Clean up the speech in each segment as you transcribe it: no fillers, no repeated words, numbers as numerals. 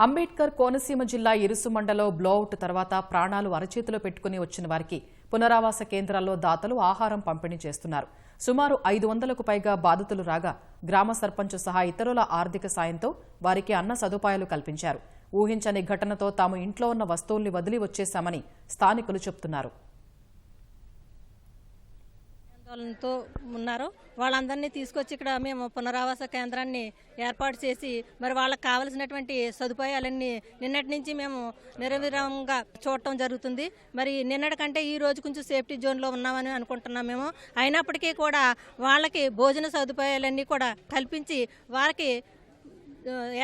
అంబేద్కర్ కోనసీమ జిల్లా ఇరుసుమండలో బ్లోఅవుట్ తర్వాత ప్రాణాలు అరచేతిలో పెట్టుకుని వచ్చిన వారికి పునరావాస కేంద్రాల్లో దాతలు ఆహారం పంపిణీ చేస్తున్నారు. సుమారు 500కు పైగా బాధితులు రాగా గ్రామ సర్పంచ్ సహా ఇతరుల ఆర్థిక సాయంతో వారికి అన్న సదుపాయాలు కల్పించారు. ఊహించని ఘటనతో తాము ఇంట్లో ఉన్న వస్తువుల్ని వదిలి వచ్చేశామని స్థానికులు చెబుతున్నారు. తో ఉన్నారు వాళ్ళందరినీ తీసుకొచ్చి ఇక్కడ మేము పునరావాస కేంద్రాన్ని ఏర్పాటు చేసి మరి వాళ్ళకి కావలసినటువంటి సదుపాయాలన్నీ నిన్నటి నుంచి మేము నిరవిరామంగా చూడటం జరుగుతుంది. మరి నిన్నటి కంటే ఈ రోజు కొంచెం సేఫ్టీ జోన్లో ఉన్నామని అనుకుంటున్నాం మేము. అయినప్పటికీ కూడా వాళ్ళకి భోజన సదుపాయాలన్నీ కూడా కల్పించి వారికి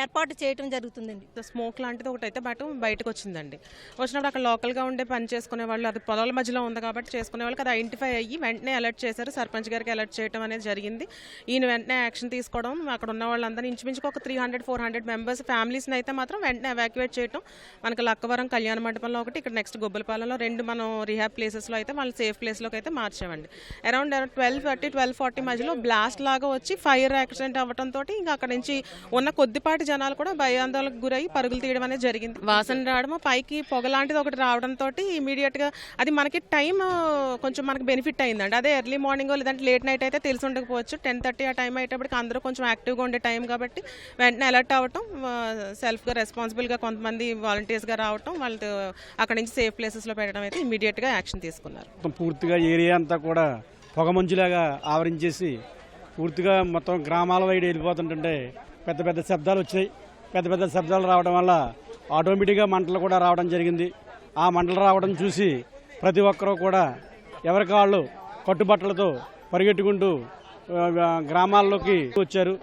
ఏర్పాటు చేయడం జరుగుతుందండి. స్మోక్ లాంటిది ఒకటి అయితే బయటకు వచ్చిందండి. వచ్చినప్పుడు అక్కడ లోకల్గా ఉండే పని చేసుకునే వాళ్ళు, అది పొలాల మధ్యలో ఉంది కాబట్టి చేసుకునే వాళ్ళకి అది ఐడెంటిఫై అయ్యి వెంటనే అలర్ట్ చేశారు. సర్పంచ్ గారికి అలర్ట్ చేయడం అనేది జరిగింది. ఈయన వెంటనే యాక్షన్ తీసుకోవడం, అక్కడ ఉన్న వాళ్ళందరూ ఇంచుమించుకు ఒక 300-400 మెంబర్స్ ఫ్యామిలీస్ని అయితే మాత్రం వెంటనే ఎవాక్యువేట్ చేయడం. మనకి లక్కవరం కళ్యాణ మండపంలో ఒకటి, ఇక్కడ నెక్స్ట్ గొబ్బలపాలెంలో 2 మనం రిహాబ్ ప్లేసెస్లో అయితే వాళ్ళు సేఫ్ ప్లేస్లోకి అయితే మార్చామండి. అరౌండ్ 12:30-12:40 మధ్యలో బ్లాస్ట్ లాగా వచ్చి ఫైర్ యాక్సిడెంట్ అవ్వడంతో ఇంకా అక్కడ నుంచి ఉన్న కొద్దిపాటి జనాలు కూడా భయాందోళనకు గురై పరుగులు తీయడం అనేది జరిగింది. వాసన రావడం, పైకి పొగ లాంటిది ఒకటి రావడంతో ఇమీడియట్ గా అది మనకి టైం కొంచెం మనకి బెనిఫిట్ అయిందండి. అదే ఎర్లీ మార్నింగ్ లేదంటే లేట్ నైట్ అయితే తెలిసి ఉండకపోవచ్చు. 10:30 ఆ టైం అయ్యేటప్పటికి అందరూ కొంచెం యాక్టివ్గా ఉండే టైం కాబట్టి వెంటనే అలర్ట్ అవ్వటం, సెల్ఫ్గా రెస్పాన్సిబుల్గా కొంతమంది వాలంటీర్స్గా రావటం, వాళ్ళు అక్కడ నుంచి సేఫ్ ప్లేసెస్లో పెట్టడం అయితే ఇమీడియట్గా యాక్షన్ తీసుకున్నారు. పూర్తిగా ఏరియా అంతా కూడా పొగ మంచులాగా ఆవరించేసి పూర్తిగా మొత్తం గ్రామాల వైపు వెళ్ళిపోతుంటే పెద్ద పెద్ద శబ్దాలు వచ్చాయి. పెద్ద పెద్ద శబ్దాలు రావడం వల్ల ఆటోమేటిక్గా మంటలు కూడా రావడం జరిగింది. ఆ మంటలు రావడం చూసి ప్రతి ఒక్కరూ కూడా ఎవరికి వాళ్ళు కట్టుబట్టలతో పరిగెట్టుకుంటూ గ్రామాల్లోకి వచ్చారు.